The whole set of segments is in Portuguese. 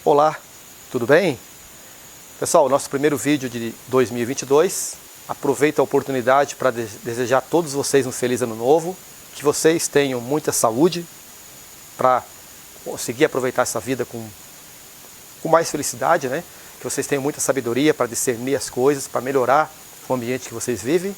Olá, tudo bem? Pessoal, nosso primeiro vídeo de 2022. Aproveito a oportunidade para desejar a todos vocês um feliz ano novo, que vocês tenham muita saúde para conseguir aproveitar essa vida com mais felicidade, né? Que vocês tenham muita sabedoria para discernir as coisas, para melhorar o ambiente que vocês vivem,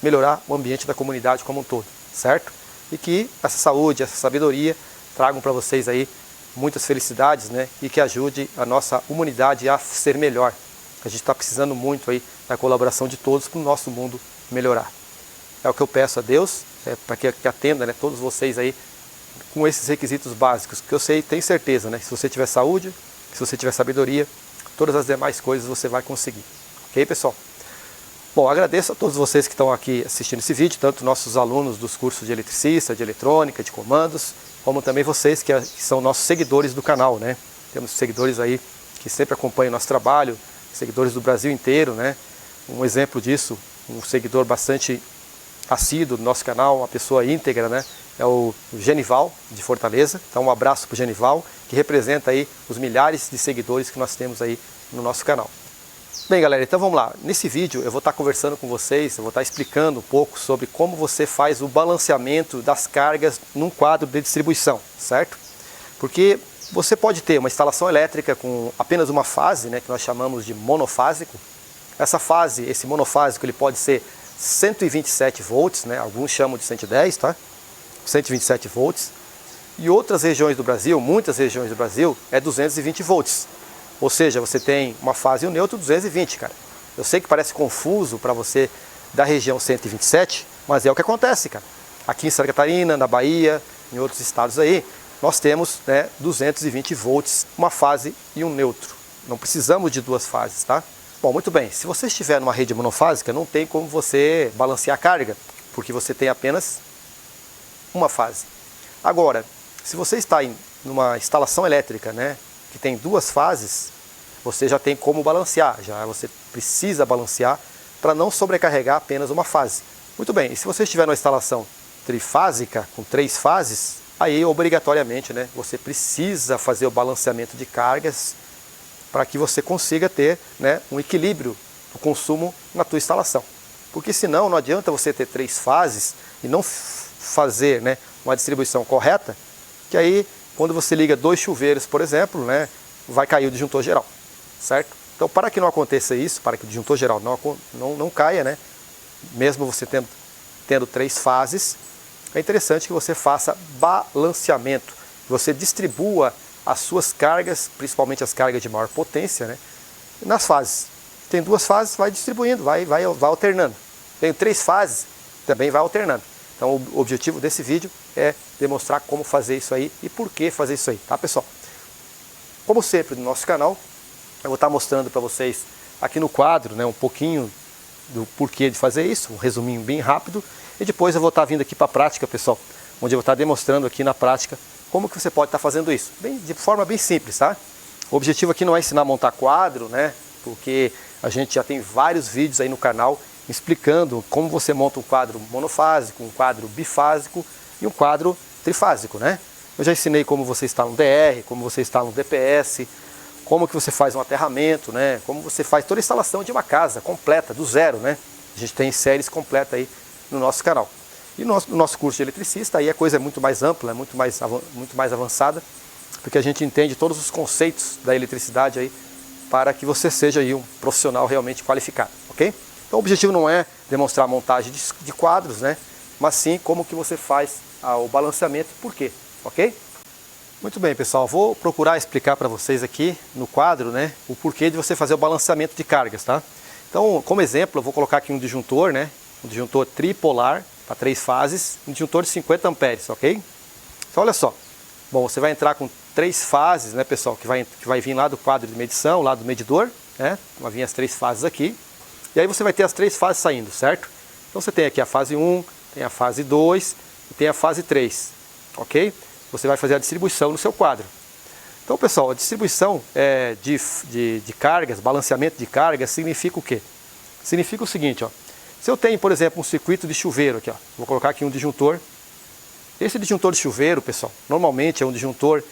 melhorar o ambiente da comunidade como um todo, certo? E que essa saúde, essa sabedoria tragam para vocês aí muitas felicidades, né? E que ajude a nossa humanidade a ser melhor. A gente está precisando muito aí da colaboração de todos para o nosso mundo melhorar. É o que eu peço a Deus, para que atenda, né, todos vocês aí com esses requisitos básicos, que eu sei, tenho certeza, né? Se você tiver saúde, se você tiver sabedoria, todas as demais coisas você vai conseguir. Ok, pessoal? Bom, agradeço a todos vocês que estão aqui assistindo esse vídeo, tanto nossos alunos dos cursos de eletricista, de eletrônica, de comandos, como também vocês que são nossos seguidores do canal, né? Temos seguidores aí que sempre acompanham o nosso trabalho, seguidores do Brasil inteiro, né? Um exemplo disso, um seguidor bastante assíduo do nosso canal, uma pessoa íntegra, né? É o Genival, de Fortaleza. Então um abraço para o Genival, que representa aí os milhares de seguidores que nós temos aí no nosso canal. Bem, galera, então vamos lá. Nesse vídeo eu vou estar conversando com vocês, eu vou estar explicando um pouco sobre como você faz o balanceamento das cargas num quadro de distribuição, certo? Porque você pode ter uma instalação elétrica com apenas uma fase, né, que nós chamamos de monofásico. Essa fase, esse monofásico, ele pode ser 127 volts, né, alguns chamam de 110, tá? 127 volts. E outras regiões do Brasil, muitas regiões do Brasil, é 220 volts. Ou seja, você tem uma fase e um neutro 220, cara. Eu sei que parece confuso para você da região 127, mas é o que acontece, cara. Aqui em Santa Catarina, na Bahia, em outros estados aí, nós temos, né, 220 volts, uma fase e um neutro. Não precisamos de duas fases, tá? Bom, muito bem. Se você estiver numa rede monofásica, não tem como você balancear a carga, porque você tem apenas uma fase. Agora, se você está em numa instalação elétrica, né, que tem duas fases, você já tem como balancear, já você precisa balancear para não sobrecarregar apenas uma fase. Muito bem, e se você estiver numa instalação trifásica, com 3 fases, aí obrigatoriamente, né, você precisa fazer o balanceamento de cargas para que você consiga ter, né, um equilíbrio do consumo na tua instalação. Porque senão não adianta você ter 3 fases e não fazer, né, uma distribuição correta, que aí quando você liga 2 chuveiros, por exemplo, né, vai cair o disjuntor geral, certo? Então, para que não aconteça isso, para que o disjuntor geral não caia, né, mesmo você tendo 3 fases, é interessante que você faça balanceamento, que você distribua as suas cargas, principalmente as cargas de maior potência, né, nas fases. Tem 2 fases, vai distribuindo, vai alternando. Tem 3 fases, também vai alternando. Então o objetivo desse vídeo é demonstrar como fazer isso aí e por que fazer isso aí, tá, pessoal? Como sempre no nosso canal, eu vou estar mostrando para vocês aqui no quadro, né, um pouquinho do porquê de fazer isso, um resuminho bem rápido, e depois eu vou estar vindo aqui para a prática, pessoal, onde eu vou estar demonstrando aqui na prática como que você pode estar fazendo isso, de forma bem simples, tá? O objetivo aqui não é ensinar a montar quadro, né, porque a gente já tem vários vídeos aí no canal explicando como você monta um quadro monofásico, um quadro bifásico e um quadro trifásico, né? Eu já ensinei como você instala um DR, como você instala um DPS, como que você faz um aterramento, né? Como você faz toda a instalação de uma casa completa, do zero, né? A gente tem séries completas aí no nosso canal. E no nosso curso de eletricista aí a coisa é muito mais ampla, é muito mais avançada, porque a gente entende todos os conceitos da eletricidade aí para que você seja aí um profissional realmente qualificado, ok? Então o objetivo não é demonstrar a montagem de quadros, né? Mas sim como que você faz o balanceamento e por quê, ok? Muito bem, pessoal, vou procurar explicar para vocês aqui no quadro, né, o porquê de você fazer o balanceamento de cargas, tá? Então, como exemplo, eu vou colocar aqui um disjuntor, né, um disjuntor tripolar para 3 fases, um disjuntor de 50 amperes, ok? Então, olha só, bom, você vai entrar com 3 fases, né, pessoal, que vai vir lá do quadro de medição, lá do medidor, né, vai vir as 3 fases aqui, e aí você vai ter as 3 fases saindo, certo? Então você tem aqui a fase 1, tem a fase 2 e tem a fase 3, ok? Você vai fazer a distribuição no seu quadro. Então, pessoal, a distribuição de cargas, balanceamento de cargas, significa o quê? Significa o seguinte, ó. Se eu tenho, por exemplo, um circuito de chuveiro aqui, ó, vou colocar aqui um disjuntor. Esse disjuntor de chuveiro, pessoal, normalmente é um disjuntor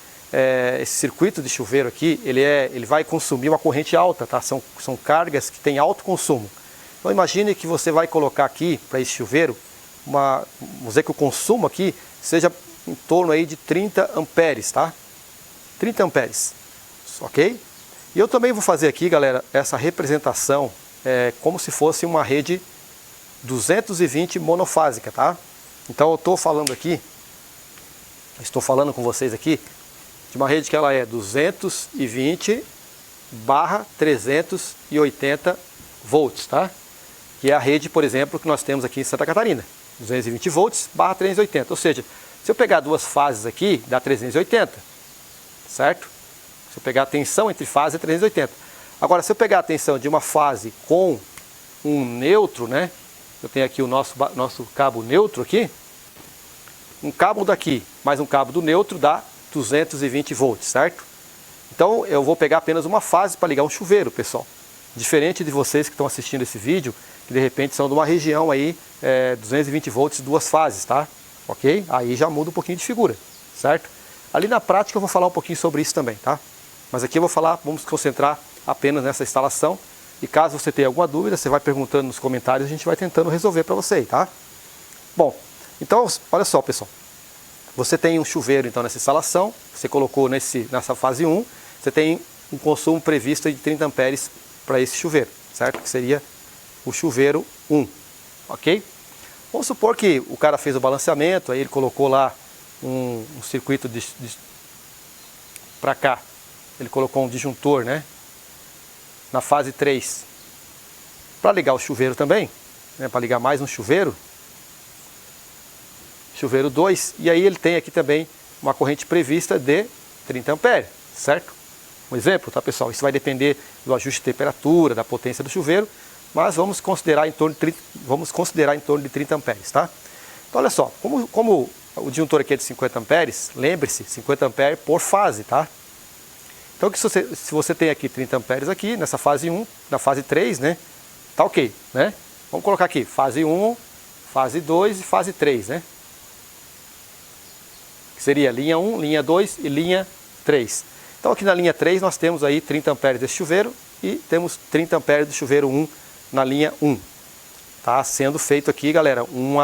esse circuito de chuveiro aqui, ele vai consumir uma corrente alta, tá? São cargas que têm alto consumo. Então imagine que você vai colocar aqui para esse chuveiro, vamos dizer que o consumo aqui seja em torno aí de 30 amperes, tá? 30 amperes, ok? E eu também vou fazer aqui, galera, essa representação como se fosse uma rede 220 monofásica, tá? Então eu estou falando com vocês aqui de uma rede que ela é 220/380 volts, tá? Que é a rede, por exemplo, que nós temos aqui em Santa Catarina, 220 volts/380, ou seja, se eu pegar duas fases aqui, dá 380, certo? Se eu pegar a tensão entre fases é 380. Agora, se eu pegar a tensão de uma fase com um neutro, né? Eu tenho aqui o nosso cabo neutro aqui, um cabo daqui mais um cabo do neutro dá 220 volts, certo? Então eu vou pegar apenas uma fase para ligar um chuveiro, pessoal. Diferente de vocês que estão assistindo esse vídeo, que de repente são de uma região aí, 220 volts, duas fases, tá? Ok? Aí já muda um pouquinho de figura, certo? Ali na prática eu vou falar um pouquinho sobre isso também, tá? Mas aqui eu vou falar, vamos concentrar apenas nessa instalação. E caso você tenha alguma dúvida, você vai perguntando nos comentários, a gente vai tentando resolver para você, tá? Bom, então olha só, pessoal. Você tem um chuveiro então nessa instalação, você colocou nessa fase 1, você tem um consumo previsto de 30 amperes para esse chuveiro, certo? Que seria o chuveiro 1, ok? Vamos supor que o cara fez o balanceamento, aí ele colocou lá um circuito para cá, ele colocou um disjuntor, né? Na fase 3. Para ligar o chuveiro também, né? Para ligar mais um chuveiro 2, e aí ele tem aqui também uma corrente prevista de 30 amperes, certo? Um exemplo, tá, pessoal? Isso vai depender do ajuste de temperatura, da potência do chuveiro, mas vamos considerar em torno de 30 amperes, tá? Então olha só, como o disjuntor aqui é de 50 amperes, lembre-se, 50 amperes por fase, tá? Então se você tem aqui 30 amperes aqui, nessa fase 1, na fase 3, né? Tá ok, né? Vamos colocar aqui fase 1, fase 2 e fase 3, né? Que seria linha 1, linha 2 e linha 3. Então aqui na linha 3 nós temos aí 30 amperes desse chuveiro e temos 30 amperes do chuveiro 1 na linha 1. Tá sendo feito aqui, galera, um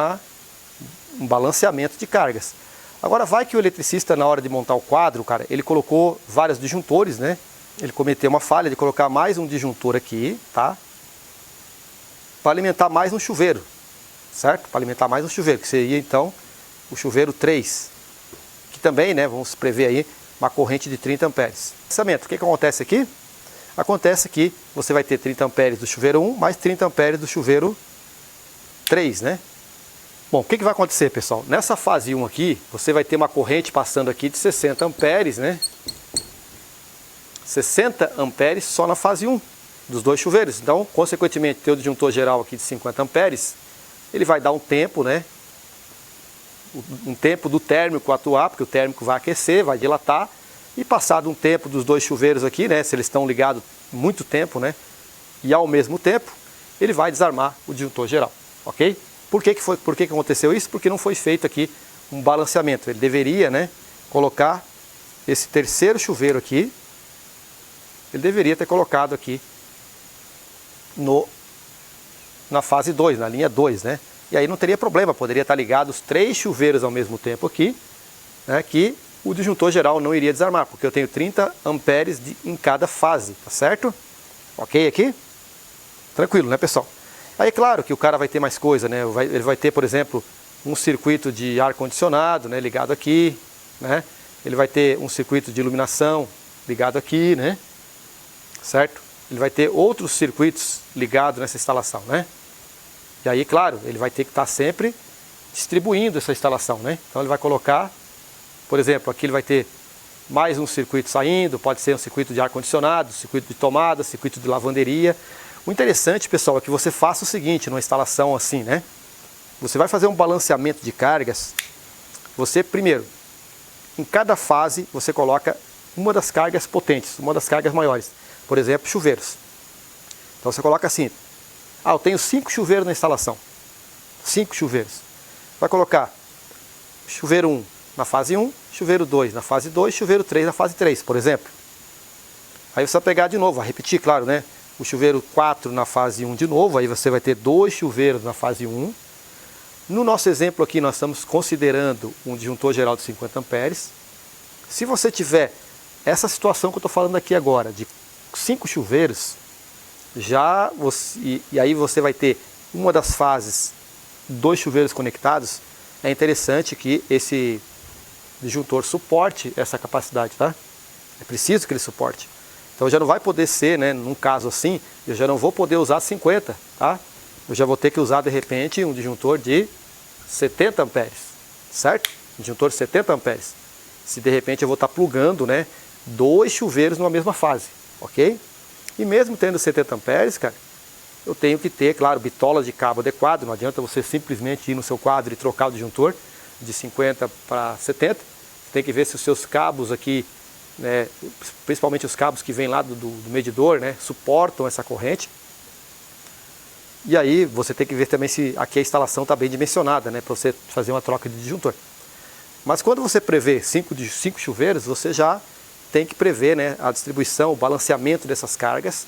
balanceamento de cargas. Agora vai que o eletricista, na hora de montar o quadro, cara, ele colocou vários disjuntores, né? Ele cometeu uma falha de colocar mais um disjuntor aqui, tá? Para alimentar mais um chuveiro, certo? Para alimentar mais um chuveiro, que seria então o chuveiro 3. Que também, né, vamos prever aí uma corrente de 30 amperes. O que acontece aqui? Acontece que você vai ter 30 amperes do chuveiro 1 mais 30 amperes do chuveiro 3, né? Bom, o que vai acontecer, pessoal? Nessa fase 1 aqui, você vai ter uma corrente passando aqui de 60 amperes, né? 60 amperes só na fase 1 dos dois chuveiros. Então, consequentemente, ter o disjuntor geral aqui de 50 amperes, ele vai dar um tempo, né? Um tempo do térmico atuar, porque o térmico vai aquecer, vai dilatar, e passado um tempo dos dois chuveiros aqui, né? Se eles estão ligados muito tempo, né? E ao mesmo tempo, ele vai desarmar o disjuntor geral, ok? Por que aconteceu isso? Porque não foi feito aqui um balanceamento. Ele deveria, né, colocar esse terceiro chuveiro aqui, ele deveria ter colocado aqui na fase 2, na linha 2, né? E aí não teria problema, poderia estar ligados 3 chuveiros ao mesmo tempo aqui, né, que o disjuntor geral não iria desarmar, porque eu tenho 30 amperes em cada fase, tá certo? Ok aqui? Tranquilo, né, pessoal? Aí é claro que o cara vai ter mais coisa, né? Ele vai ter, por exemplo, um circuito de ar-condicionado, né, ligado aqui, né? Ele vai ter um circuito de iluminação ligado aqui, né? Certo? Ele vai ter outros circuitos ligados nessa instalação, né? E aí, claro, ele vai ter que estar sempre distribuindo essa instalação, né? Então ele vai colocar, por exemplo, aqui ele vai ter mais um circuito saindo, pode ser um circuito de ar-condicionado, circuito de tomada, circuito de lavanderia. O interessante, pessoal, é que você faça o seguinte, numa instalação assim, né? Você vai fazer um balanceamento de cargas. Você, primeiro, em cada fase, você coloca uma das cargas potentes, uma das cargas maiores. Por exemplo, chuveiros. Então você coloca assim, eu tenho 5 chuveiros na instalação. 5 chuveiros. Vai colocar chuveiro 1, na fase 1, chuveiro 2 na fase 2, chuveiro 3 na fase 3, por exemplo. Aí você vai pegar de novo, vai repetir, claro, né? O chuveiro 4 na fase 1 de novo, aí você vai ter 2 chuveiros na fase 1. No nosso exemplo aqui, nós estamos considerando um disjuntor geral de 50 amperes. Se você tiver essa situação que eu estou falando aqui agora, de 5 chuveiros, e aí você vai ter uma das fases, 2 chuveiros conectados, é interessante que esse disjuntor suporte essa capacidade, tá? É preciso que ele suporte. Então já não vai poder ser, né, num caso assim, eu já não vou poder usar 50, tá? Eu já vou ter que usar de repente um disjuntor de 70 amperes, certo? Um disjuntor de 70 amperes. Se de repente eu vou estar plugando, né, 2 chuveiros numa mesma fase, ok? E mesmo tendo 70 amperes, cara, eu tenho que ter, claro, bitola de cabo adequado. Não adianta você simplesmente ir no seu quadro e trocar o disjuntor de 50 para 70. Você tem que ver se os seus cabos aqui, né, principalmente os cabos que vêm lá do medidor, né, suportam essa corrente. E aí você tem que ver também se aqui a instalação está bem dimensionada, né, para você fazer uma troca de disjuntor. Mas quando você prevê 5 chuveiros, você já tem que prever, né, a distribuição, o balanceamento dessas cargas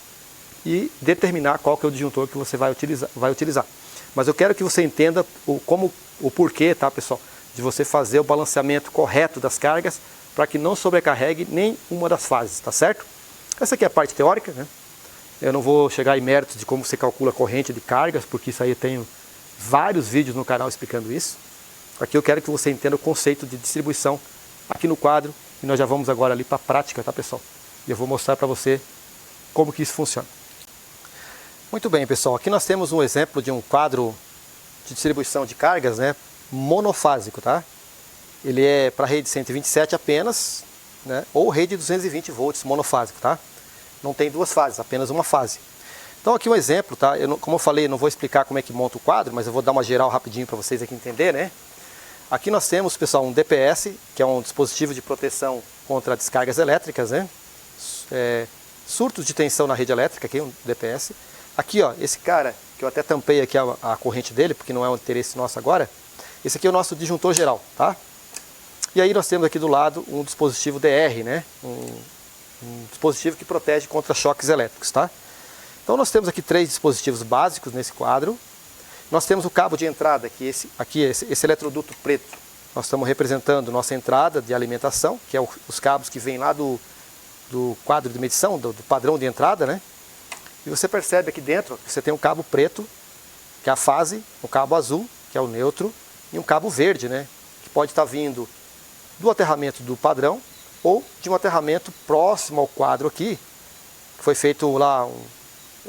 e determinar qual que é o disjuntor que você vai utilizar. Mas eu quero que você entenda o porquê, tá, pessoal, de você fazer o balanceamento correto das cargas para que não sobrecarregue nenhuma das fases, tá certo? Essa aqui é a parte teórica, né? Eu não vou chegar em méritos de como você calcula a corrente de cargas, porque isso aí eu tenho vários vídeos no canal explicando isso. Aqui eu quero que você entenda o conceito de distribuição aqui no quadro, e nós já vamos agora ali para a prática, tá, pessoal? E eu vou mostrar para você como que isso funciona. Muito bem, pessoal, aqui nós temos um exemplo de um quadro de distribuição de cargas, né, monofásico, tá? Ele é para rede 127 apenas, né, ou rede 220 volts monofásico, tá? Não tem duas fases, apenas uma fase. Então aqui um exemplo, tá? Como eu falei, não vou explicar como é que monta o quadro, mas eu vou dar uma geral rapidinho para vocês aqui entenderem, né? Aqui nós temos, pessoal, um DPS, que é um dispositivo de proteção contra descargas elétricas, né? Surtos de tensão na rede elétrica, aqui um DPS. Aqui, ó, esse cara, que eu até tampei aqui a corrente dele, porque não é um interesse nosso agora. Esse aqui é o nosso disjuntor geral, tá? E aí nós temos aqui do lado um dispositivo DR, né? Um dispositivo que protege contra choques elétricos, tá? Então nós temos aqui 3 dispositivos básicos nesse quadro. Nós temos o cabo de entrada, que esse eletroduto preto. Nós estamos representando nossa entrada de alimentação, que é os cabos que vêm lá do quadro de medição, do padrão de entrada, né? E você percebe aqui dentro que você tem um cabo preto, que é a fase, um cabo azul, que é o neutro, e um cabo verde, né? Que pode estar vindo do aterramento do padrão ou de um aterramento próximo ao quadro aqui, que foi feito lá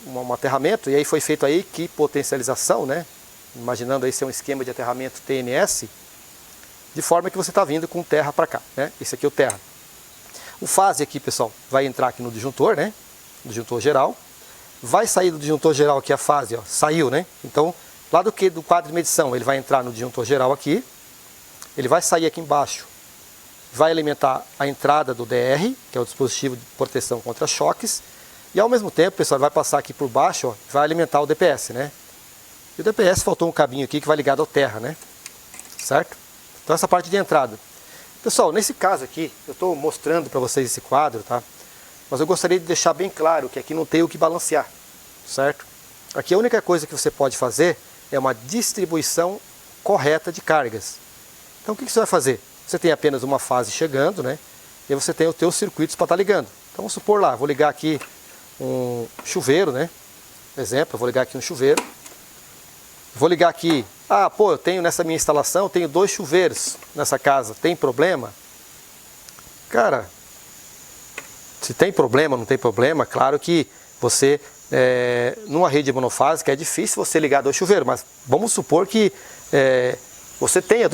um aterramento, e aí foi feito aí que potencialização, né? Imaginando aí ser um esquema de aterramento TNS, de forma que você está vindo com terra para cá, né? Esse aqui é o terra. O fase aqui, pessoal, vai entrar aqui no disjuntor, né? Disjuntor geral. Vai sair do disjuntor geral aqui a fase, ó, saiu, né? Então, lá do quadro de medição, ele vai entrar no disjuntor geral aqui, ele vai sair aqui embaixo, vai alimentar a entrada do DR, que é o dispositivo de proteção contra choques, e ao mesmo tempo, pessoal, vai passar aqui por baixo, ó, vai alimentar o DPS, né? E o DPS faltou um cabinho aqui que vai ligado ao terra, né? Certo? Então essa parte de entrada. Pessoal, nesse caso aqui, eu estou mostrando para vocês esse quadro, tá? Mas eu gostaria de deixar bem claro que aqui não tem o que balancear, certo? Aqui a única coisa que você pode fazer é uma distribuição correta de cargas. Então o que você vai fazer? Você tem apenas uma fase chegando, né? E você tem os teus circuitos para estar ligando. Então vamos supor lá, vou ligar aqui um chuveiro, né? Exemplo, eu vou ligar aqui um chuveiro. Vou ligar aqui, eu tenho nessa minha instalação, eu tenho 2 chuveiros nessa casa, tem problema? Cara, se tem problema, não tem problema, claro que você, numa rede monofásica é difícil você ligar 2 chuveiros, mas vamos supor que você tenha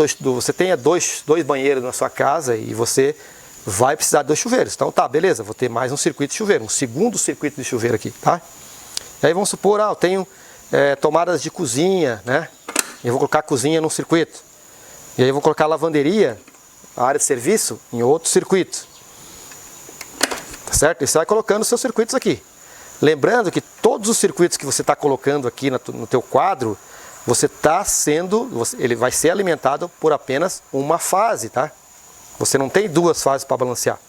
dois banheiros na sua casa e você vai precisar de 2 chuveiros. Então tá, beleza, vou ter mais um circuito de chuveiro, um segundo circuito de chuveiro aqui, tá? E aí vamos supor, eu tenho tomadas de cozinha, né? Eu vou colocar a cozinha num circuito. E aí eu vou colocar a lavanderia, a área de serviço, em outro circuito. Tá certo? E você vai colocando os seus circuitos aqui. Lembrando que todos os circuitos que você está colocando aqui no teu quadro, ele vai ser alimentado por apenas uma fase, tá? Você não tem duas fases para balancear.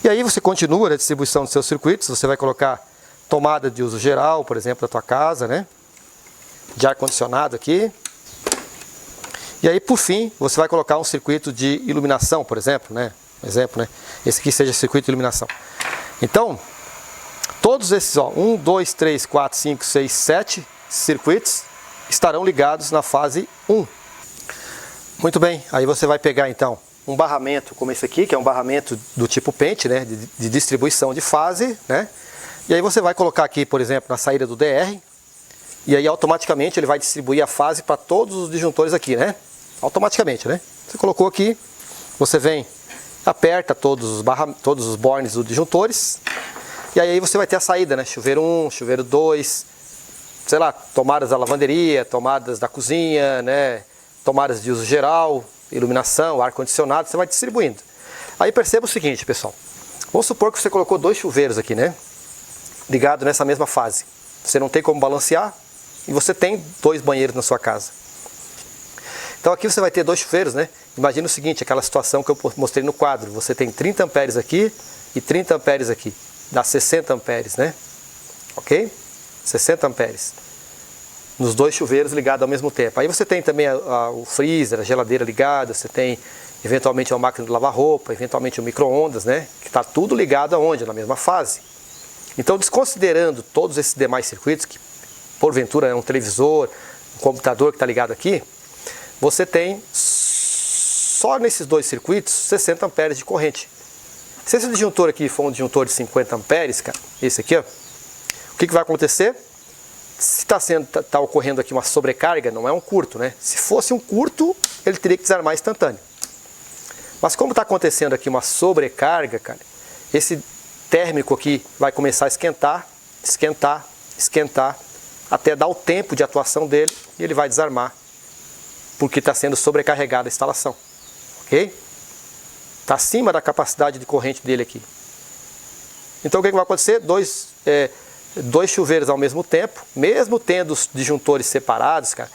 E aí você continua a distribuição dos seus circuitos, você vai colocar tomada de uso geral, por exemplo, da tua casa, né? De ar-condicionado aqui. E aí, por fim, você vai colocar um circuito de iluminação, por exemplo, né? Esse aqui seja circuito de iluminação. Então, todos esses, ó, 1, 2, 3, 4, 5, 6, 7 circuitos estarão ligados na fase 1. Muito bem, aí você vai pegar então um barramento como esse aqui, que é um barramento do tipo pente, né? De distribuição de fase, né? E aí você vai colocar aqui, por exemplo, na saída do DR, e aí automaticamente ele vai distribuir a fase para todos os disjuntores aqui, né? Automaticamente, né? Você colocou aqui, você vem, aperta todos os bornes dos disjuntores, e aí você vai ter a saída, né? Chuveiro 1, chuveiro 2, sei lá, tomadas da lavanderia, tomadas da cozinha, né? Tomadas de uso geral, iluminação, ar-condicionado, você vai distribuindo. Aí perceba o seguinte, pessoal. Vamos supor que você colocou 2 chuveiros aqui, né? Ligado nessa mesma fase. Você não tem como balancear e você tem 2 banheiros na sua casa. Então aqui você vai ter 2 chuveiros, né? Imagina o seguinte, aquela situação que eu mostrei no quadro. Você tem 30 amperes aqui e 30 amperes aqui. Dá 60 amperes, né? Ok? 60 amperes. Nos 2 chuveiros ligados ao mesmo tempo. Aí você tem também o freezer, a geladeira ligada, você tem eventualmente uma máquina de lavar roupa, eventualmente um micro-ondas, né? Que está tudo ligado aonde? Na mesma fase. Então, desconsiderando todos esses demais circuitos, que porventura é um televisor, um computador que está ligado aqui, você tem só nesses 2 circuitos 60 amperes de corrente. Se esse disjuntor aqui for um disjuntor de 50 amperes, cara, esse aqui, ó, o que vai acontecer? Se está ocorrendo aqui uma sobrecarga, não é um curto, né? Se fosse um curto, ele teria que desarmar instantâneo. Mas como está acontecendo aqui uma sobrecarga, cara, esse térmico aqui vai começar a esquentar, esquentar, esquentar, até dar o tempo de atuação dele e ele vai desarmar, porque está sendo sobrecarregada a instalação, ok? Está acima da capacidade de corrente dele aqui. Então o que vai acontecer? Dois chuveiros ao mesmo tempo, mesmo tendo os disjuntores separados, cara.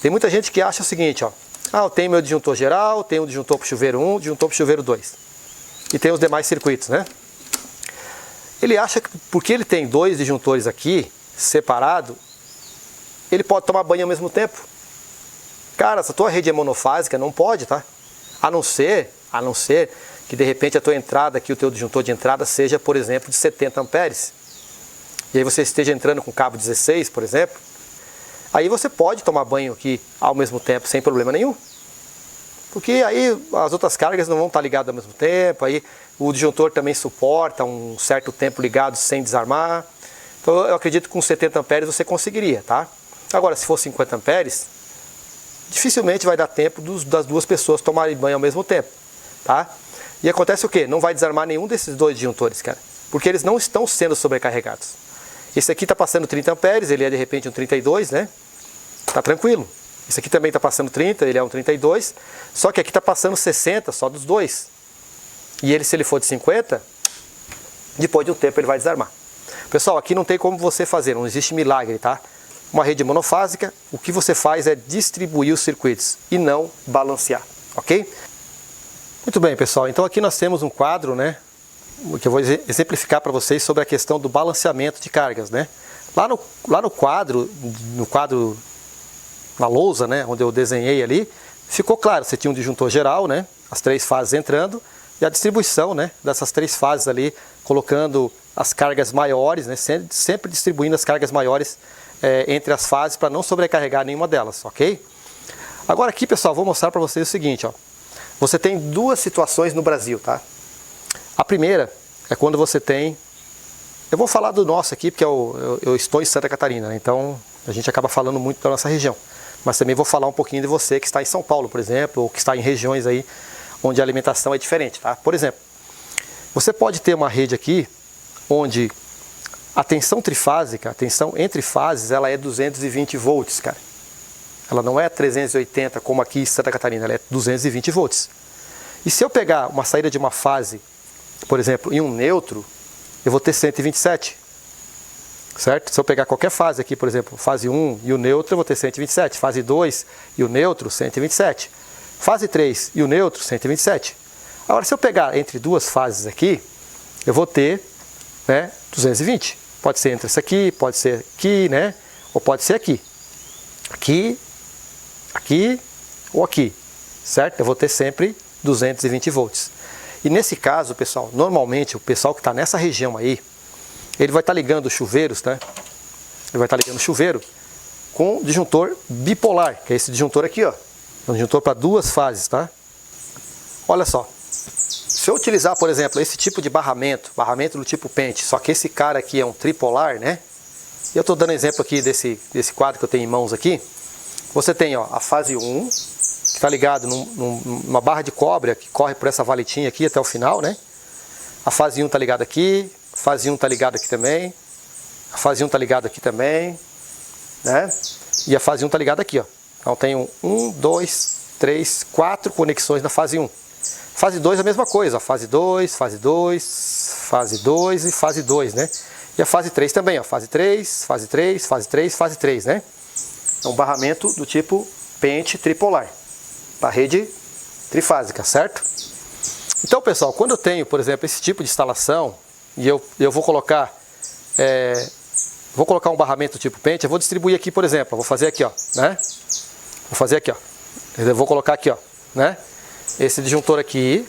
Tem muita gente que acha o seguinte, ó. Eu tenho meu disjuntor geral, tenho um disjuntor para o chuveiro 1, disjuntor para o chuveiro 2. E tem os demais circuitos, né? Ele acha que porque ele tem 2 disjuntores aqui, separado, ele pode tomar banho ao mesmo tempo. Cara, essa tua rede é monofásica, não pode, tá? A não ser que de repente a tua entrada aqui, o teu disjuntor de entrada seja, por exemplo, de 70 amperes. E aí você esteja entrando com cabo 16, por exemplo. Aí você pode tomar banho aqui ao mesmo tempo, sem problema nenhum. Porque aí as outras cargas não vão estar ligadas ao mesmo tempo, aí o disjuntor também suporta um certo tempo ligado sem desarmar. Então eu acredito que com 70 amperes você conseguiria, tá? Agora, se for 50 amperes, dificilmente vai dar tempo das 2 pessoas tomarem banho ao mesmo tempo, tá? E acontece o quê? Não vai desarmar nenhum desses 2 disjuntores, cara, porque eles não estão sendo sobrecarregados. Esse aqui está passando 30 amperes, ele é de repente um 32, né? Tá tranquilo. Esse aqui também está passando 30, ele é um 32, só que aqui está passando 60 só dos 2. E ele, se ele for de 50, depois de um tempo ele vai desarmar. Pessoal, aqui não tem como você fazer, não existe milagre, tá? Uma rede monofásica, o que você faz é distribuir os circuitos e não balancear, ok? Muito bem, pessoal, então aqui nós temos um quadro, né? Que eu vou exemplificar para vocês sobre a questão do balanceamento de cargas, né? Lá no quadro, na lousa, né, onde eu desenhei ali, ficou claro, você tinha um disjuntor geral, né, as 3 fases entrando, e a distribuição, né, dessas 3 fases ali, colocando as cargas maiores, né, sempre distribuindo as cargas maiores entre as fases para não sobrecarregar nenhuma delas, ok? Agora aqui, pessoal, vou mostrar para vocês o seguinte, ó. Você tem 2 situações no Brasil, tá? A primeira é quando você tem... Eu vou falar do nosso aqui, porque eu estou em Santa Catarina, né? Então a gente acaba falando muito da nossa região. Mas também vou falar um pouquinho de você que está em São Paulo, por exemplo, ou que está em regiões aí onde a alimentação é diferente, tá? Por exemplo, você pode ter uma rede aqui onde a tensão trifásica, a tensão entre fases, ela é 220 volts, cara. Ela não é 380 como aqui em Santa Catarina, ela é 220 volts. E se eu pegar uma saída de uma fase, por exemplo, em um neutro, eu vou ter 127. Certo? Se eu pegar qualquer fase aqui, por exemplo, fase 1 e o neutro, eu vou ter 127. Fase 2 e o neutro, 127. Fase 3 e o neutro, 127. Agora, se eu pegar entre duas fases aqui, eu vou ter, né, 220. Pode ser entre essa aqui, pode ser aqui, né? Ou pode ser aqui. Aqui, aqui ou aqui, certo? Eu vou ter sempre 220 volts. E nesse caso, pessoal, normalmente o pessoal que está nessa região aí, ele vai estar ligando os chuveiros, né? Ele vai estar ligando o chuveiro com disjuntor bipolar, que é esse disjuntor aqui, ó. É um disjuntor para duas fases, tá? Olha só. Se eu utilizar, por exemplo, esse tipo de barramento do tipo pente, só que esse cara aqui é um tripolar, né? Eu estou dando exemplo aqui desse quadro que eu tenho em mãos aqui. Você tem, ó, a fase 1, que está ligado numa barra de cobre que corre por essa valetinha aqui até o final, né? A fase 1 está ligada aqui, a fase 1 está ligada aqui também, a fase 1 está ligada aqui também, né? E a fase 1 está ligada aqui, ó. Então tem 1, 2, 3, 4 conexões na fase 1. Fase 2 é a mesma coisa, fase 2, fase 2, fase 2 e fase 2, né? E a fase 3 também, ó, fase 3, fase 3, fase 3, fase 3, né? É um barramento do tipo pente tripolar, para rede trifásica, certo? Então, pessoal, quando eu tenho, por exemplo, esse tipo de instalação, e eu vou colocar um barramento do tipo pente, eu vou distribuir aqui, por exemplo, eu vou fazer aqui, ó, né? Vou fazer aqui, ó. Eu vou colocar aqui, ó, né? Esse disjuntor aqui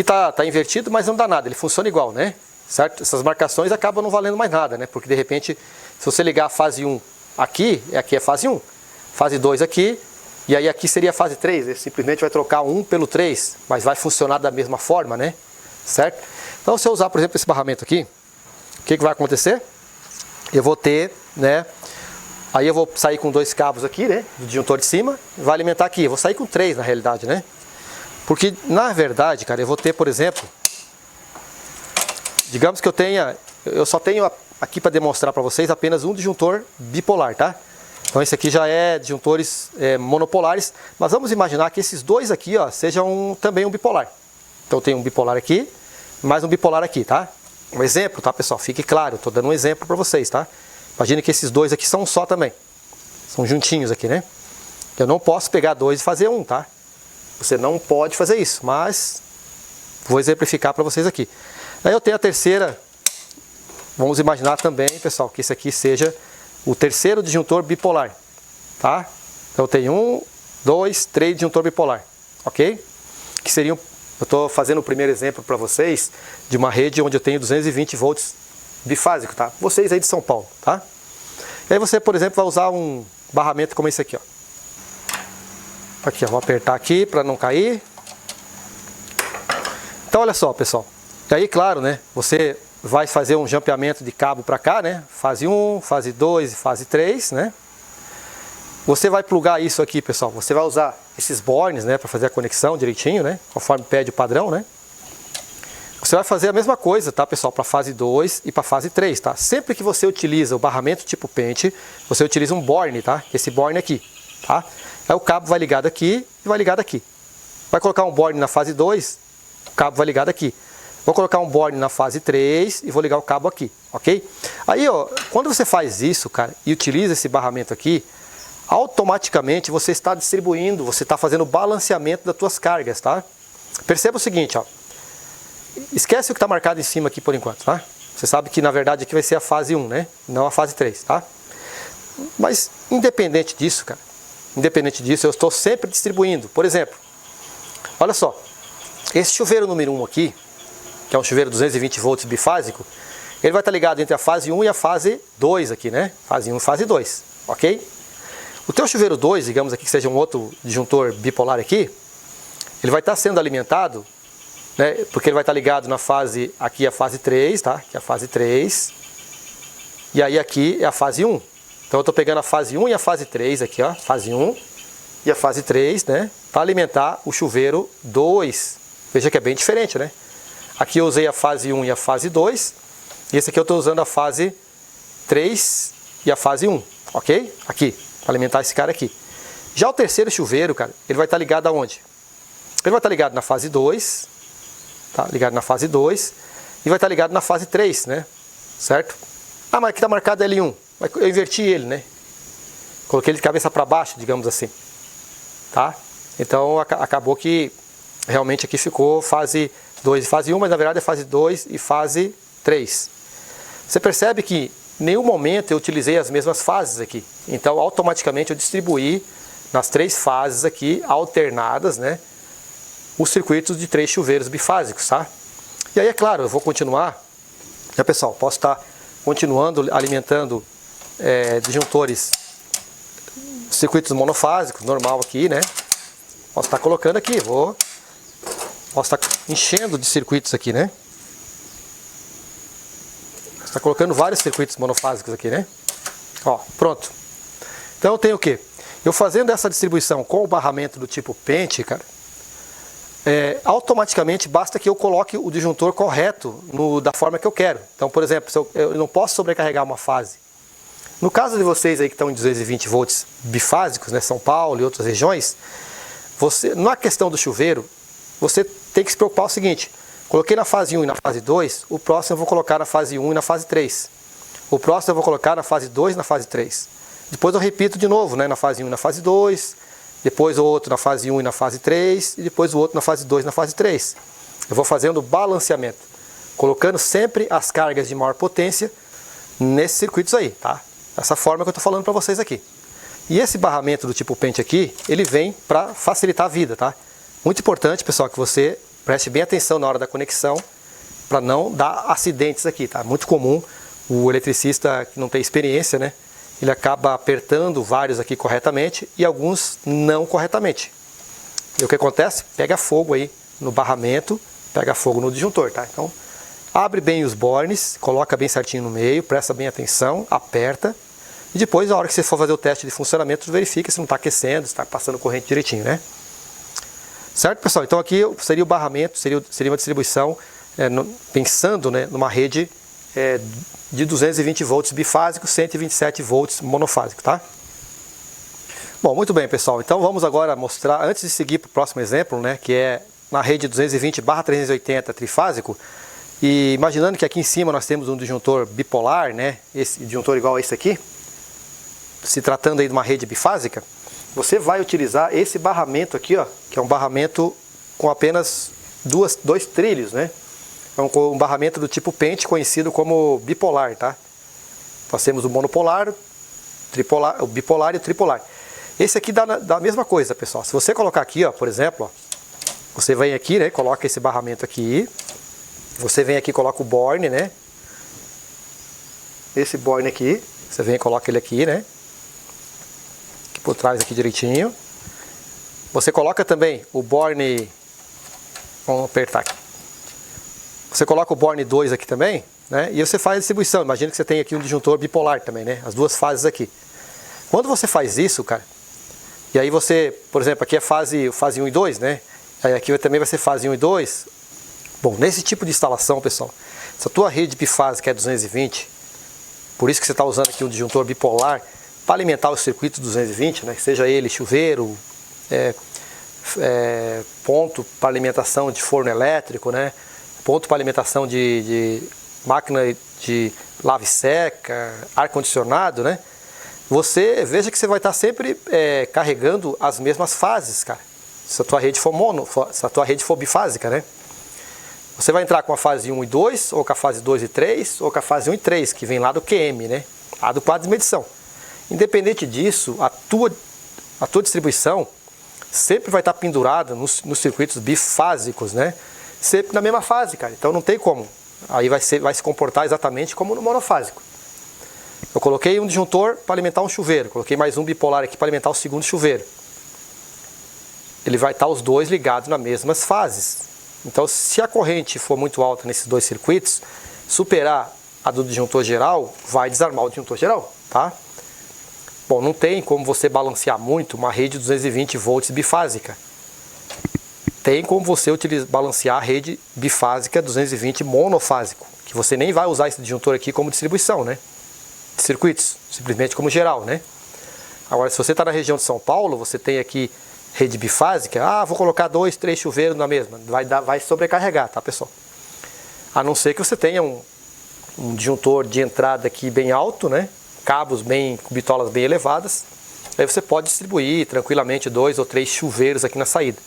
tá invertido, mas não dá nada, ele funciona igual, né? Certo? Essas marcações acabam não valendo mais nada, né? Porque de repente, se você ligar a fase 1 aqui é fase 1, fase 2 aqui, e aí aqui seria a fase 3, ele simplesmente vai trocar 1 pelo 3, mas vai funcionar da mesma forma, né? Certo? Então, se eu usar, por exemplo, esse barramento aqui, o que vai acontecer? Eu vou ter, né? Aí eu vou sair com 2 cabos aqui, né? Do disjuntor de cima, vai alimentar aqui. Eu vou sair com 3 na realidade, né? Porque na verdade, cara, eu vou ter, por exemplo, digamos que eu só tenho aqui para demonstrar para vocês apenas um disjuntor bipolar, tá? Então esse aqui já é disjuntores monopolares, mas vamos imaginar que esses dois aqui, ó, sejam também um bipolar. Então tem um bipolar aqui, mais um bipolar aqui, tá? Um exemplo, tá, pessoal? Fique claro, eu tô dando um exemplo para vocês, tá? Imagine que esses dois aqui são um só também. São juntinhos aqui, né? Eu não posso pegar 2 e fazer um, tá? Você não pode fazer isso, mas vou exemplificar para vocês aqui. Aí eu tenho a terceira, vamos imaginar também, pessoal, que esse aqui seja o terceiro disjuntor bipolar, tá? Então eu tenho 1, 2, 3 disjuntor bipolar, ok? Que seriam, eu estou fazendo o primeiro exemplo para vocês de uma rede onde eu tenho 220 volts bifásico, tá? Vocês aí de São Paulo, tá? E aí você, por exemplo, vai usar um barramento como esse aqui, ó. Aqui, ó, vou apertar aqui para não cair. Então, olha só, pessoal. E aí, claro, né? Você vai fazer um jampeamento de cabo para cá, né? Fase 1, fase 2 e fase 3, né? Você vai plugar isso aqui, pessoal. Você vai usar esses bornes, né? Para fazer a conexão direitinho, né? Conforme pede o padrão, né? Você vai fazer a mesma coisa, tá, pessoal, para fase 2 e para fase 3, tá? Sempre que você utiliza o barramento tipo pente, você utiliza um borne, tá? Esse borne aqui, tá? Aí o cabo vai ligado aqui e vai ligado aqui. Vai colocar um borne na fase 2, o cabo vai ligado aqui. Vou colocar um borne na fase 3 e vou ligar o cabo aqui, ok? Aí, ó, quando você faz isso, cara, e utiliza esse barramento aqui, automaticamente você está distribuindo, você está fazendo o balanceamento das tuas cargas, tá? Perceba o seguinte, ó. Esquece o que está marcado em cima aqui por enquanto, tá? Você sabe que na verdade aqui vai ser a fase 1, né? Não a fase 3, tá? Mas independente disso, cara, independente disso, eu estou sempre distribuindo. Por exemplo, olha só, esse chuveiro número 1 aqui, que é um chuveiro 220 volts bifásico, ele vai estar ligado entre a fase 1 e a fase 2 aqui, né? Fase 1 e fase 2, ok? O teu chuveiro 2, digamos aqui que seja um outro disjuntor bipolar aqui, ele vai estar sendo alimentado, né? Porque ele vai estar ligado na fase, aqui a fase 3, tá? Que é a fase 3. E aí aqui é a fase 1. Então eu estou pegando a fase 1 e a fase 3 aqui, ó. Fase 1 e a fase 3, né? Para alimentar o chuveiro 2. Veja que é bem diferente, né? Aqui eu usei a fase 1 e a fase 2. E esse aqui eu estou usando a fase 3 e a fase 1, ok? Aqui, para alimentar esse cara aqui. Já o terceiro chuveiro, cara, ele vai estar ligado aonde? Ele vai estar ligado na fase 2, tá? Ligado na fase 2 e vai estar ligado na fase 3, né? Certo? Ah, mas aqui está marcado L1. Eu inverti ele, né? Coloquei ele de cabeça para baixo, digamos assim. Tá? Então acabou que realmente aqui ficou fase 2 e fase 1, mas na verdade é fase 2 e fase 3. Você percebe que em nenhum momento eu utilizei as mesmas fases aqui. Então automaticamente eu distribuí nas 3 fases aqui, alternadas, né, os circuitos de 3 chuveiros bifásicos, tá? E aí, é claro, eu vou continuar, né, pessoal, posso estar continuando alimentando disjuntores, circuitos monofásicos, normal aqui, né? Posso estar colocando aqui, posso estar enchendo de circuitos aqui, né? Posso estar colocando vários circuitos monofásicos aqui, né? Ó, pronto. Então eu tenho o quê? Eu fazendo essa distribuição com o barramento do tipo pente, cara, automaticamente basta que eu coloque o disjuntor correto da forma que eu quero. Então, por exemplo, eu não posso sobrecarregar uma fase. No caso de vocês aí que estão em 220 volts bifásicos, né, São Paulo e outras regiões, na questão do chuveiro, você tem que se preocupar o seguinte: coloquei na fase 1 e na fase 2, o próximo eu vou colocar na fase 1 e na fase 3. O próximo eu vou colocar na fase 2 e na fase 3. Depois eu repito de novo, né, na fase 1 e na fase 2, depois o outro na fase 1 e na fase 3, e depois o outro na fase 2 e na fase 3. Eu vou fazendo balanceamento, colocando sempre as cargas de maior potência nesses circuitos aí, tá? Dessa forma que eu estou falando para vocês aqui. E esse barramento do tipo pente aqui, ele vem para facilitar a vida, tá? Muito importante, pessoal, que você preste bem atenção na hora da conexão, para não dar acidentes aqui, tá? Muito comum o eletricista que não tem experiência, né? Ele acaba apertando vários aqui corretamente e alguns não corretamente. E o que acontece? Pega fogo aí no barramento, pega fogo no disjuntor, tá? Então, abre bem os bornes, coloca bem certinho no meio, presta bem atenção, aperta. E depois, na hora que você for fazer o teste de funcionamento, verifica se não está aquecendo, se está passando corrente direitinho, né? Certo, pessoal? Então aqui seria o barramento, seria uma distribuição, pensando, né, numa rede de 220 volts bifásico, 127 volts monofásico, tá? Bom, muito bem, pessoal. Então vamos agora mostrar, antes de seguir para o próximo exemplo, né, que é na rede 220/380 trifásico, e imaginando que aqui em cima nós temos um disjuntor bipolar, né, esse disjuntor igual a esse aqui, se tratando aí de uma rede bifásica, você vai utilizar esse barramento aqui, ó, que é um barramento com apenas dois trilhos, né? É um barramento do tipo pente, conhecido como bipolar, tá? Nós temos o monopolar, o bipolar e o tripolar. Esse aqui dá a mesma coisa, pessoal. Se você colocar aqui, ó, por exemplo, ó, você vem aqui, né, coloca esse barramento aqui, você vem aqui e coloca o borne, né? Esse borne aqui, você vem e coloca ele aqui, né? Aqui por trás aqui direitinho. Você coloca também o borne, vamos apertar aqui. Você coloca o borne 2 aqui também, né? E você faz a distribuição. Imagina que você tem aqui um disjuntor bipolar também, né? As duas fases aqui. Quando você faz isso, cara, e aí você, por exemplo, aqui é fase 1 e 2, né? Aí aqui também vai ser fase 1 e 2. Bom, nesse tipo de instalação, pessoal, se a tua rede bifásica é 220, por isso que você está usando aqui um disjuntor bipolar para alimentar o circuito 220, né? Que seja ele chuveiro, ponto para alimentação de forno elétrico, né? Ponto para alimentação de máquina de lava e seca, ar-condicionado, né? Você veja que você vai estar sempre carregando as mesmas fases, cara. Se a tua rede for se a tua rede for bifásica, né? Você vai entrar com a fase 1 e 2, ou com a fase 2 e 3, ou com a fase 1 e 3, que vem lá do QM, né? Lá do quadro de medição. Independente disso, a tua distribuição sempre vai estar pendurada nos circuitos bifásicos, né? Sempre na mesma fase, cara. Então não tem como. Aí vai se comportar exatamente como no monofásico. Eu coloquei um disjuntor para alimentar um chuveiro. Coloquei mais um bipolar aqui para alimentar o segundo chuveiro. Ele vai estar os dois ligados nas mesmas fases. Então se a corrente for muito alta nesses dois circuitos, superar a do disjuntor geral, vai desarmar o disjuntor geral, tá? Bom, não tem como você balancear muito uma rede de 220 volts bifásica. Tem como você balancear a rede bifásica 220 monofásico, que você nem vai usar esse disjuntor aqui como distribuição, né? De circuitos, simplesmente como geral, né? Agora, se você está na região de São Paulo, você tem aqui rede bifásica, vou colocar 2, 3 chuveiros na mesma, vai sobrecarregar, tá, pessoal? A não ser que você tenha um disjuntor de entrada aqui bem alto, né? Cabos com bitolas bem elevadas, aí você pode distribuir tranquilamente 2 ou 3 chuveiros aqui na saída.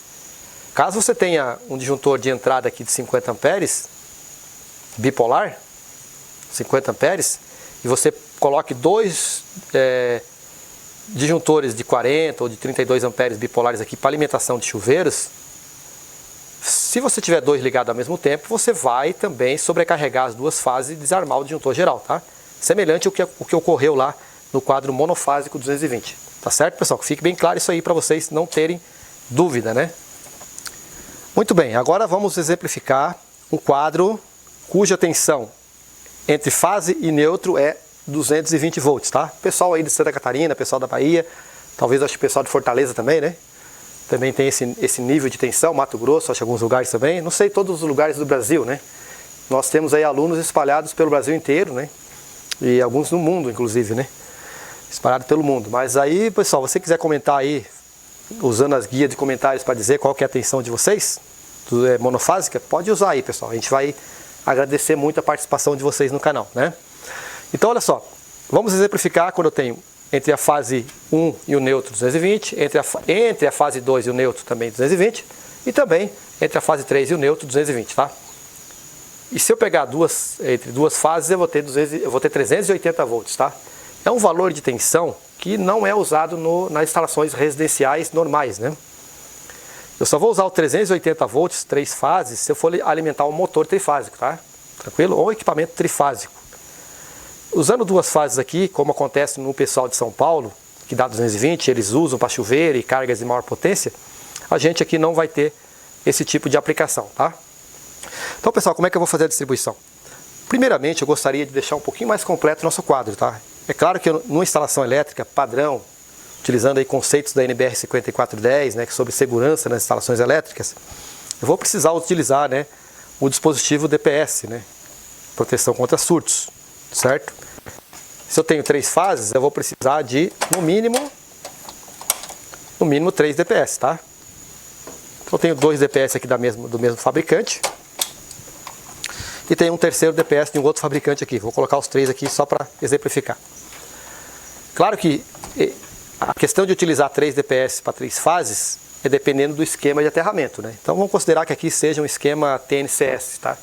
Caso você tenha um disjuntor de entrada aqui de 50 amperes, bipolar, 50 amperes, e você coloque dois disjuntores de 40 ou de 32 amperes bipolares aqui para alimentação de chuveiros, se você tiver dois ligados ao mesmo tempo, você vai também sobrecarregar as duas fases e desarmar o disjuntor geral, tá? Semelhante ao que ocorreu lá no quadro monofásico 220. Tá certo, pessoal? Que fique bem claro isso aí para vocês não terem dúvida, né? Muito bem, agora vamos exemplificar um quadro cuja tensão entre fase e neutro é 220 volts, tá? Pessoal aí de Santa Catarina, pessoal da Bahia, talvez acho que o pessoal de Fortaleza também, né? Também tem esse nível de tensão, Mato Grosso, acho que alguns lugares também, não sei todos os lugares do Brasil, né? Nós temos aí alunos espalhados pelo Brasil inteiro, né? E alguns no mundo, inclusive, né? Espalhados pelo mundo. Mas aí, pessoal, você quiser comentar aí, usando as guias de comentários para dizer qual que é a tensão de vocês, monofásica, pode usar aí, pessoal. A gente vai agradecer muito a participação de vocês no canal, né? Então, olha só, vamos exemplificar quando eu tenho entre a fase 1 e o neutro 220, entre a fase 2 e o neutro também 220, e também entre a fase 3 e o neutro 220, tá? E se eu pegar entre duas fases, eu vou ter 380 volts, tá? É um valor de tensão que não é usado nas instalações residenciais normais, né? Eu só vou usar o 380 volts, 3 fases, se eu for alimentar um motor trifásico, tá? Tranquilo? Ou equipamento trifásico. Usando duas fases aqui, como acontece no pessoal de São Paulo, que dá 220, eles usam para chuveiro e cargas de maior potência, a gente aqui não vai ter esse tipo de aplicação, tá? Então, pessoal, como é que eu vou fazer a distribuição? Primeiramente, eu gostaria de deixar um pouquinho mais completo o nosso quadro, tá? É claro que numa instalação elétrica padrão, utilizando aí conceitos da NBR 5410, né, que é sobre segurança nas instalações elétricas, eu vou precisar utilizar, né, o dispositivo DPS, né, proteção contra surtos, certo? Se eu tenho 3 fases, eu vou precisar de, no mínimo 3 DPS, tá? Então eu tenho 2 DPS aqui do mesmo fabricante. E tem um terceiro DPS de um outro fabricante aqui. Vou colocar os 3 aqui só para exemplificar. Claro que a questão de utilizar 3 DPS para 3 fases é dependendo do esquema de aterramento, né? Então vamos considerar que aqui seja um esquema TNCS, tá?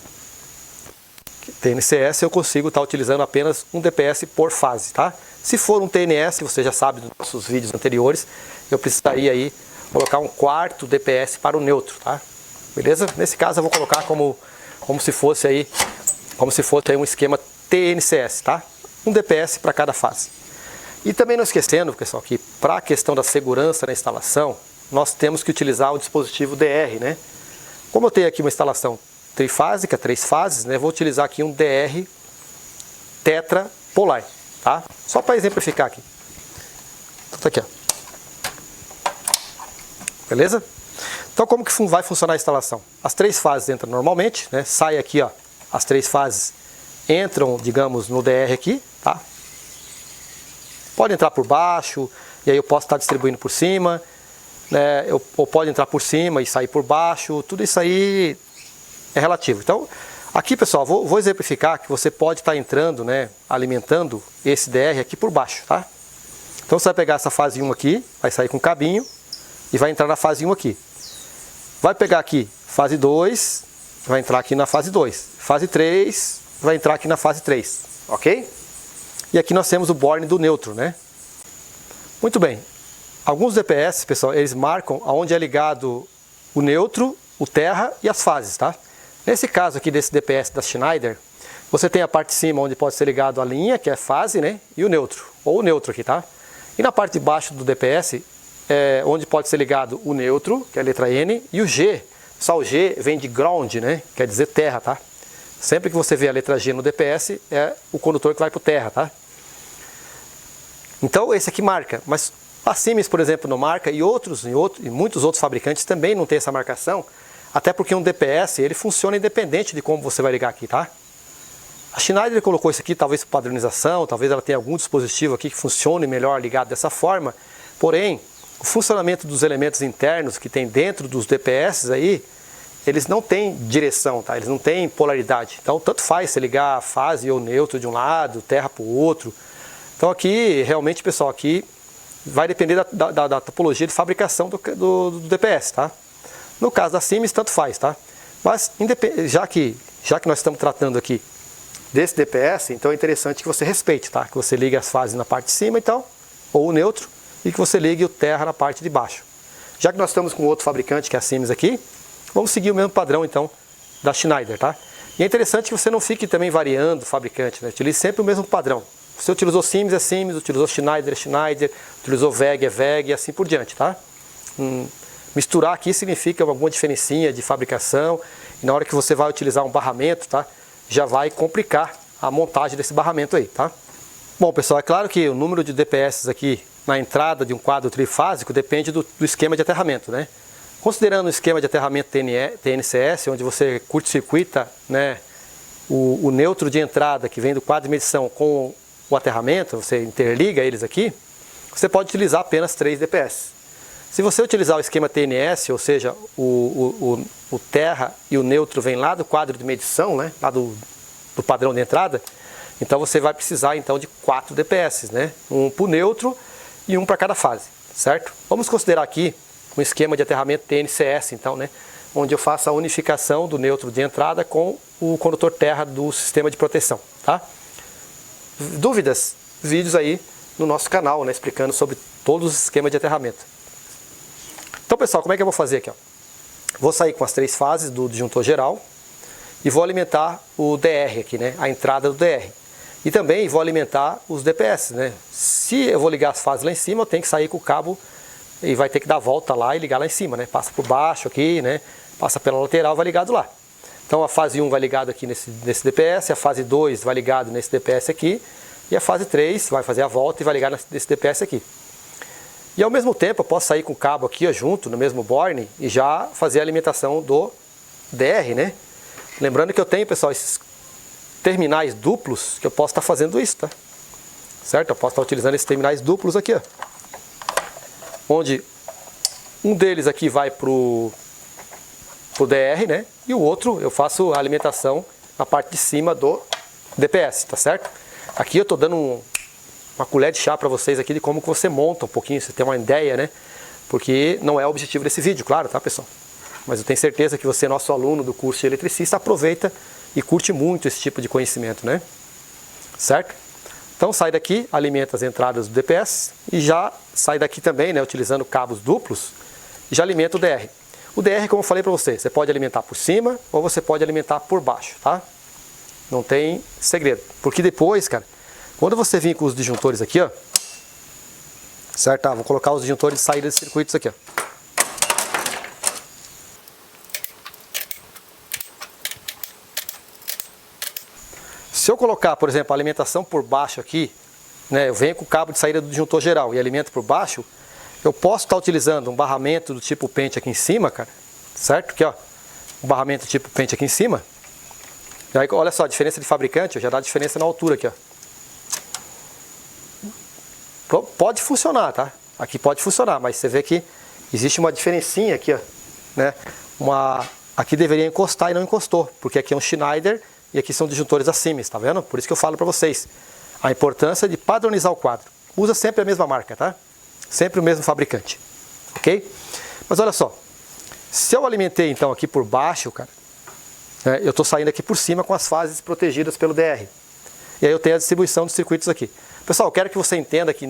TNCS eu consigo estar utilizando apenas um DPS por fase, tá? Se for um TNS, você já sabe dos nossos vídeos anteriores, eu precisaria aí colocar um quarto DPS para o neutro, tá? Beleza? Nesse caso eu vou colocar como se fosse aí um esquema TNCS, tá? Um DPS para cada fase. E também não esquecendo, pessoal, que para a questão da segurança na instalação, nós temos que utilizar o dispositivo DR, né? Como eu tenho aqui uma instalação trifásica, 3 fases, né? Vou utilizar aqui um DR tetrapolar, tá? Só para exemplificar aqui. Então tá aqui, ó. Beleza? Então como que vai funcionar a instalação? As 3 fases entram normalmente, né? Sai aqui, ó, as 3 fases entram, digamos, no DR aqui, tá? Pode entrar por baixo, e aí eu posso estar distribuindo por cima, né? Ou pode entrar por cima e sair por baixo, tudo isso aí é relativo. Então, aqui, pessoal, vou exemplificar que você pode estar entrando, né, alimentando esse DR aqui por baixo, tá? Então você vai pegar essa fase 1 aqui, vai sair com o cabinho e vai entrar na fase 1 aqui. Vai pegar aqui fase 2, vai entrar aqui na fase 2. Fase 3, vai entrar aqui na fase 3, ok? E aqui nós temos o borne do neutro, né? Muito bem. Alguns DPS, pessoal, eles marcam aonde é ligado o neutro, o terra e as fases, tá? Nesse caso aqui desse DPS da Schneider, você tem a parte de cima onde pode ser ligado a linha, que é fase, né? E o neutro, ou o neutro aqui, tá? E na parte de baixo do DPS, onde pode ser ligado o neutro, que é a letra N, e o G. Só o G vem de ground, né? Quer dizer terra, tá? Sempre que você vê a letra G no DPS, é o condutor que vai para o terra, tá? Então esse aqui marca, mas a Siemens, por exemplo, não marca, e muitos outros fabricantes também não tem essa marcação, até porque um DPS, ele funciona independente de como você vai ligar aqui, tá? A Schneider colocou isso aqui, talvez por padronização, talvez ela tenha algum dispositivo aqui que funcione melhor ligado dessa forma, porém, o funcionamento dos elementos internos que tem dentro dos DPS aí, eles não têm direção, tá? Eles não têm polaridade. Então, tanto faz você ligar a fase ou neutro de um lado, terra para o outro. Então, aqui, realmente, pessoal, aqui vai depender da topologia de fabricação do DPS, tá? No caso da Siemens, tanto faz, tá? Mas já que nós estamos tratando aqui desse DPS, então é interessante que você respeite, tá? Que você ligue as fases na parte de cima e tal, ou o neutro, e que você ligue o terra na parte de baixo. Já que nós estamos com outro fabricante, que é a Siemens aqui, vamos seguir o mesmo padrão, então, da Schneider, tá? E é interessante que você não fique também variando o fabricante, né? Utilize sempre o mesmo padrão. Você utilizou Siemens, é Siemens, utilizou Schneider, é Schneider, utilizou WEG, é WEG, e assim por diante, tá? Misturar aqui significa alguma diferencinha de fabricação, e na hora que você vai utilizar um barramento, tá? Já vai complicar a montagem desse barramento aí, tá? Bom, pessoal, é claro que o número de DPS aqui na entrada de um quadro trifásico depende do esquema de aterramento, né? Considerando o esquema de aterramento TNCS, onde você curto-circuita, né, o neutro de entrada que vem do quadro de medição com o aterramento, você interliga eles aqui, você pode utilizar apenas 3 DPS. Se você utilizar o esquema TNS, ou seja, o terra e o neutro vem lá do quadro de medição, né, lá do padrão de entrada, então você vai precisar então de 4 DPS, né, um para o neutro e um para cada fase, certo? Vamos considerar aqui um esquema de aterramento TNCS, então, né, onde eu faço a unificação do neutro de entrada com o condutor terra do sistema de proteção, tá? Dúvidas? Vídeos aí no nosso canal, né, explicando sobre todos os esquemas de aterramento. Então, pessoal, como é que eu vou fazer aqui? Ó? Vou sair com as 3 fases do disjuntor geral e vou alimentar o DR aqui, né? A entrada do DR. E também vou alimentar os DPS, né? Se eu vou ligar as fases lá em cima, eu tenho que sair com o cabo e vai ter que dar a volta lá e ligar lá em cima, né? Passa por baixo aqui, né? Passa pela lateral, vai ligado lá. Então a fase 1 vai ligado aqui nesse DPS, a fase 2 vai ligado nesse DPS aqui e a fase 3 vai fazer a volta e vai ligar nesse DPS aqui. E ao mesmo tempo eu posso sair com o cabo aqui ó, junto, no mesmo borne, e já fazer a alimentação do DR, né? Lembrando que eu tenho, pessoal, esses terminais duplos, que eu posso estar fazendo isso, tá? Certo? Eu posso estar utilizando esses terminais duplos aqui, ó. Onde um deles aqui vai pro DR, né? E o outro eu faço a alimentação na parte de cima do DPS, tá certo? Aqui eu tô dando uma colher de chá para vocês aqui de como que você monta um pouquinho, você tem uma ideia, né? Porque não é o objetivo desse vídeo, claro, tá, pessoal? Mas eu tenho certeza que você, nosso aluno do curso de eletricista, aproveita e curte muito esse tipo de conhecimento, né? Certo? Então sai daqui, alimenta as entradas do DPS e já sai daqui também, né, utilizando cabos duplos, e já alimenta o DR. O DR, como eu falei para você, você pode alimentar por cima ou você pode alimentar por baixo, tá? Não tem segredo. Porque depois, cara, quando você vir com os disjuntores aqui, ó, certo? Tá, vou colocar os disjuntores de saída de circuitos aqui, ó. Se eu colocar, por exemplo, a alimentação por baixo aqui, né, eu venho com o cabo de saída do disjuntor geral e alimento por baixo, eu posso estar utilizando um barramento do tipo pente aqui em cima, cara, certo? Aqui, ó, um barramento tipo pente aqui em cima. E aí, olha só, a diferença de fabricante, ó, já dá diferença na altura aqui, ó. Pode funcionar, tá? Aqui pode funcionar, mas você vê que existe uma diferencinha aqui, ó, né? Aqui deveria encostar e não encostou, porque aqui é um Schneider e aqui são disjuntores da Siemens, tá vendo? Por isso que eu falo para vocês a importância de padronizar o quadro. Usa sempre a mesma marca, tá? Sempre o mesmo fabricante, ok? Mas olha só, se eu alimentei então aqui por baixo, cara, né, eu estou saindo aqui por cima com as fases protegidas pelo DR. E aí eu tenho a distribuição dos circuitos aqui. Pessoal, eu quero que você entenda que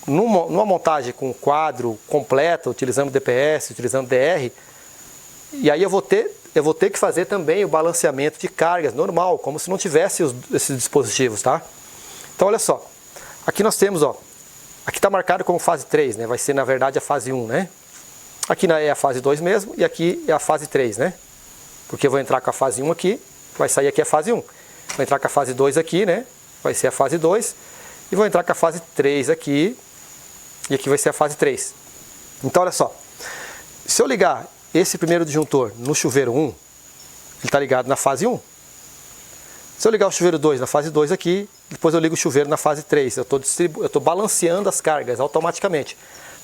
numa montagem com quadro completo, utilizando DPS, utilizando DR, e aí eu vou ter que fazer também o balanceamento de cargas normal, como se não tivesse esses dispositivos, tá? Então olha só, aqui nós temos, ó, aqui está marcado como fase 3, né? Vai ser na verdade a fase 1, né? Aqui é a fase 2 mesmo e aqui é a fase 3, né? Porque eu vou entrar com a fase 1 aqui, vai sair aqui a fase 1. Vou entrar com a fase 2 aqui, né? Vai ser a fase 2. E vou entrar com a fase 3 aqui. E aqui vai ser a fase 3. Então olha só. Se eu ligar esse primeiro disjuntor no chuveiro 1, ele está ligado na fase 1. Se eu ligar o chuveiro 2 na fase 2 aqui, depois eu ligo o chuveiro na fase 3. Eu estou balanceando as cargas automaticamente.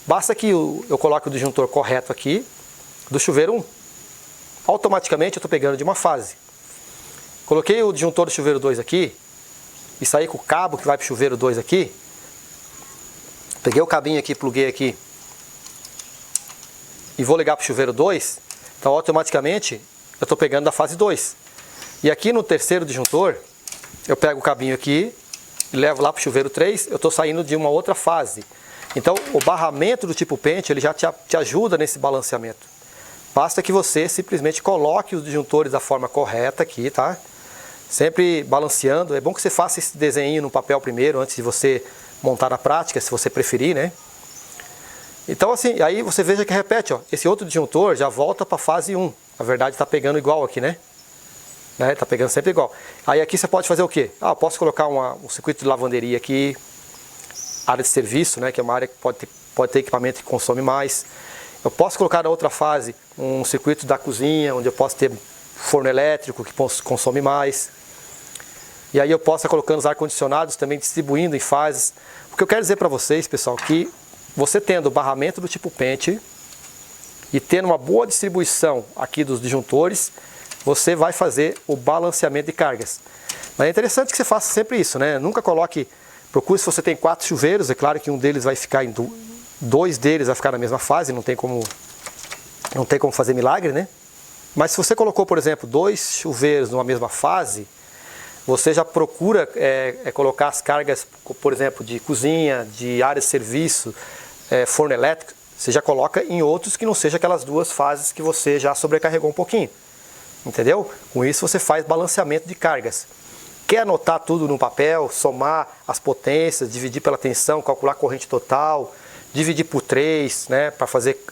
Basta que eu coloque o disjuntor correto aqui do chuveiro 1. Automaticamente eu estou pegando de uma fase. Coloquei o disjuntor do chuveiro 2 aqui e saí com o cabo que vai para o chuveiro 2 aqui. Peguei o cabinho aqui, pluguei aqui e vou ligar para o chuveiro 2, então automaticamente eu estou pegando da fase 2. E aqui no terceiro disjuntor, eu pego o cabinho aqui e levo lá para o chuveiro 3, eu estou saindo de uma outra fase. Então o barramento do tipo pente, ele já te ajuda nesse balanceamento. Basta que você simplesmente coloque os disjuntores da forma correta aqui, tá? Sempre balanceando. É bom que você faça esse desenho no papel primeiro, antes de você montar na prática, se você preferir, né? Então assim, aí você veja que repete, ó, esse outro disjuntor já volta para a fase 1. Na verdade está pegando igual aqui, né? Tá pegando sempre igual. Aí aqui você pode fazer o quê? Eu posso colocar um circuito de lavanderia aqui, área de serviço, né? Que é uma área que pode ter equipamento que consome mais. Eu posso colocar na outra fase um circuito da cozinha, onde eu posso ter forno elétrico que consome mais. E aí eu posso estar colocando os ar-condicionados também, distribuindo em fases. O que eu quero dizer para vocês, pessoal, que você tendo o barramento do tipo pente e tendo uma boa distribuição aqui dos disjuntores, você vai fazer o balanceamento de cargas. Mas é interessante que você faça sempre isso, né? Nunca procure, se você tem 4 chuveiros, é claro que um deles vai ficar em 2 deles vai ficar na mesma fase, não tem como fazer milagre, né? Mas se você colocou, por exemplo, 2 chuveiros numa mesma fase, você já procura colocar as cargas, por exemplo, de cozinha, de área de serviço, forno elétrico, você já coloca em outros que não sejam aquelas 2 fases que você já sobrecarregou um pouquinho. Entendeu? Com isso você faz balanceamento de cargas. Quer anotar tudo no papel, somar as potências, dividir pela tensão, calcular a corrente total, dividir por 3, né, para fazer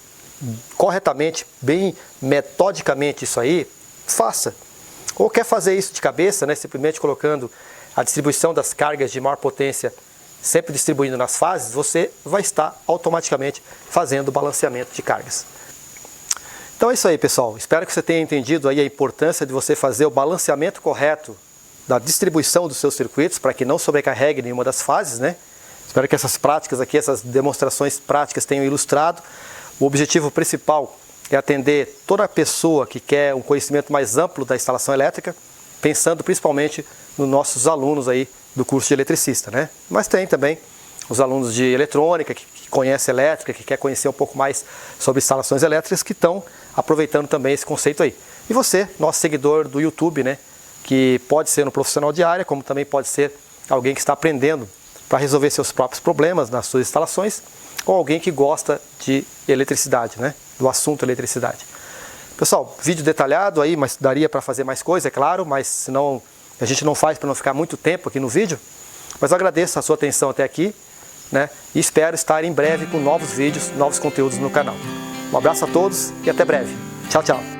corretamente, bem metodicamente isso aí, faça. Ou quer fazer isso de cabeça, né, simplesmente colocando a distribuição das cargas de maior potência, sempre distribuindo nas fases, você vai estar automaticamente fazendo o balanceamento de cargas. Então é isso aí, pessoal. Espero que você tenha entendido aí a importância de você fazer o balanceamento correto da distribuição dos seus circuitos para que não sobrecarregue nenhuma das fases, né? Espero que essas práticas aqui, essas demonstrações práticas tenham ilustrado. O objetivo principal é atender toda pessoa que quer um conhecimento mais amplo da instalação elétrica, pensando principalmente nos nossos alunos aí do curso de eletricista, né? Mas tem também os alunos de eletrônica, que conhecem elétrica, que quer conhecer um pouco mais sobre instalações elétricas, que estão aproveitando também esse conceito aí. E você, nosso seguidor do YouTube, né? Que pode ser um profissional de área, como também pode ser alguém que está aprendendo para resolver seus próprios problemas nas suas instalações, ou alguém que gosta de eletricidade, né? Do assunto eletricidade. Pessoal, vídeo detalhado aí, mas daria para fazer mais coisa, é claro, mas senão a gente não faz para não ficar muito tempo aqui no vídeo. Mas eu agradeço a sua atenção até aqui, né? E espero estar em breve com novos vídeos, novos conteúdos no canal. Um abraço a todos e até breve. Tchau, tchau.